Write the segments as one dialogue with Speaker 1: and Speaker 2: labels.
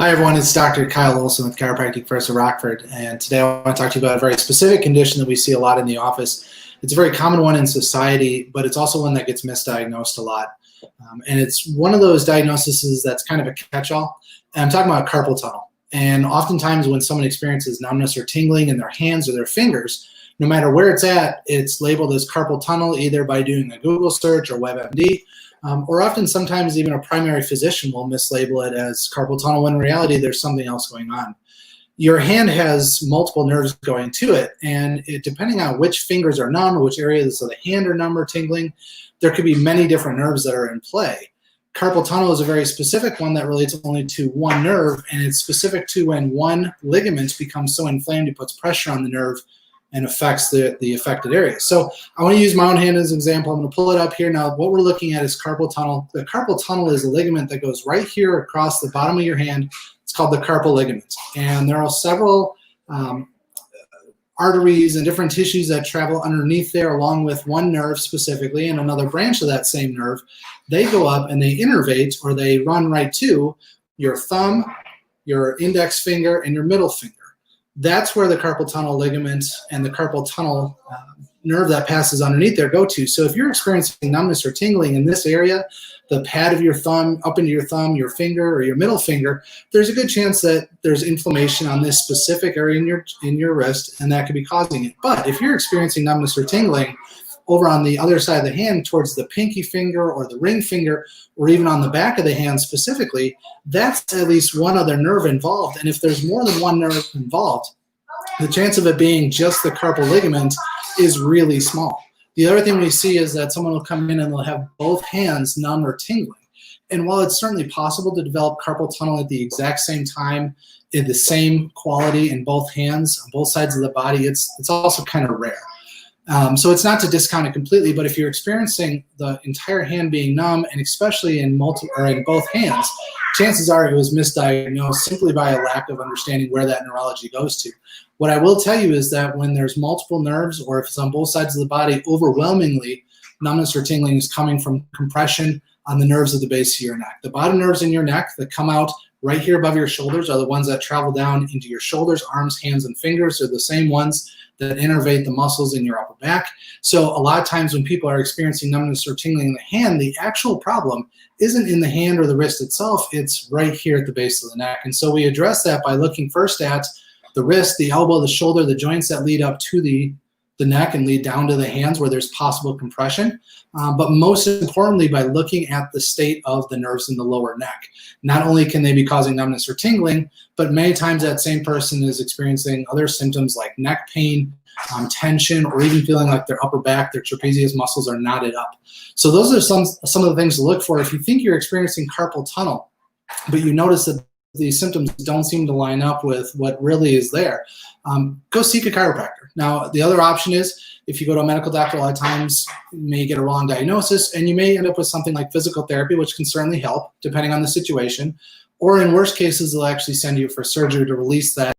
Speaker 1: Hi everyone, it's Dr. Kyle Olson with Chiropractic First of Rockford, and today I want to talk to you about a very specific condition that we see a lot in the office. It's a very common one in society, but it's also one that gets misdiagnosed a lot. And it's one of those diagnoses that's kind of a catch-all. And I'm talking about carpal tunnel. And oftentimes when someone experiences numbness or tingling in their hands or their fingers, no matter where it's at, it's labeled as carpal tunnel either by doing a Google search or WebMD, or often sometimes even a primary physician will mislabel it as carpal tunnel when in reality there's something else going on. Your hand has multiple nerves going to it, and depending on which fingers are numb or which areas of the hand are numb or tingling, there could be many different nerves that are in play. Carpal tunnel is a very specific one that relates only to one nerve, and it's specific to when one ligament becomes so inflamed it puts pressure on the nerve and affects the affected area. So I want to use my own hand as an example. I'm going to pull it up here. Now what we're looking at is carpal tunnel. The carpal tunnel is a ligament that goes right here across the bottom of your hand. It's called the carpal ligament. And there are several arteries and different tissues that travel underneath there along with one nerve specifically and another branch of that same nerve. They go up and they innervate, or they run right to your thumb, your index finger, and your middle finger. That's where the carpal tunnel ligament and the carpal tunnel nerve that passes underneath there go to. So if you're experiencing numbness or tingling in this area, the pad of your thumb, up into your thumb, your finger, or your middle finger, there's a good chance that there's inflammation on this specific area in your wrist, and that could be causing it. But if you're experiencing numbness or tingling over on the other side of the hand towards the pinky finger or the ring finger, or even on the back of the hand specifically, that's at least one other nerve involved. And if there's more than one nerve involved, the chance of it being just the carpal ligament is really small. The other thing we see is that someone will come in and they'll have both hands numb or tingling. And while it's certainly possible to develop carpal tunnel at the exact same time, in the same quality in both hands, on both sides of the body, it's also kind of rare. So it's not to discount it completely, but if you're experiencing the entire hand being numb, and especially in both hands, chances are it was misdiagnosed simply by a lack of understanding where that neurology goes to. What I will tell you is that when there's multiple nerves, or if it's on both sides of the body, overwhelmingly, numbness or tingling is coming from compression on the nerves of the base of your neck. The bottom nerves in your neck that come out right here above your shoulders are the ones that travel down into your shoulders, arms, hands, and fingers. They're the same ones that innervate the muscles in your upper back. So a lot of times when people are experiencing numbness or tingling in the hand, the actual problem isn't in the hand or the wrist itself, it's right here at the base of the neck. And so we address that by looking first at the wrist, the elbow, the shoulder, the joints that lead up to the neck and lead down to the hands where there's possible compression, but most importantly by looking at the state of the nerves in the lower neck. Not only can they be causing numbness or tingling, but many times that same person is experiencing other symptoms like neck pain, tension, or even feeling like their upper back, their trapezius muscles are knotted up. So those are some of the things to look for. If you think you're experiencing carpal tunnel, but you notice that these symptoms don't seem to line up with what really is there, go seek a chiropractor. Now, the other option is if you go to a medical doctor, a lot of times you may get a wrong diagnosis and you may end up with something like physical therapy, which can certainly help depending on the situation. Or in worst cases, they'll actually send you for surgery to release that.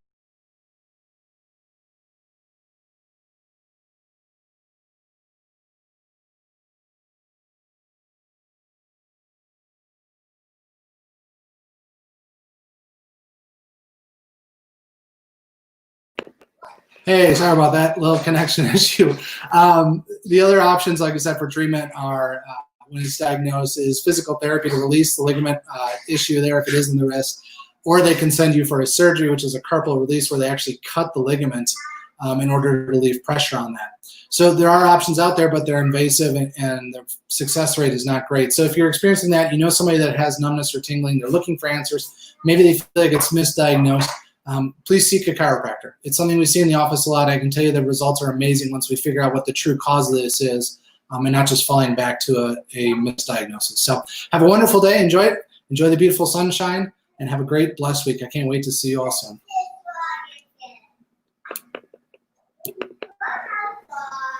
Speaker 1: Hey, sorry about that little connection issue. The other options, like I said, for treatment are, when it's diagnosed, is physical therapy to release the ligament issue there if it is in the wrist, or they can send you for a surgery, which is a carpal release, where they actually cut the ligament in order to relieve pressure on that. So there are options out there, but they're invasive and the success rate is not great. So if you're experiencing that, you know somebody that has numbness or tingling, they're looking for answers, maybe they feel like it's misdiagnosed, please seek a chiropractor. It's something we see in the office a lot. I can tell you the results are amazing once we figure out what the true cause of this is, and not just falling back to a misdiagnosis. So have a wonderful day. Enjoy it. Enjoy the beautiful sunshine, and have a great, blessed week. I can't wait to see you all soon.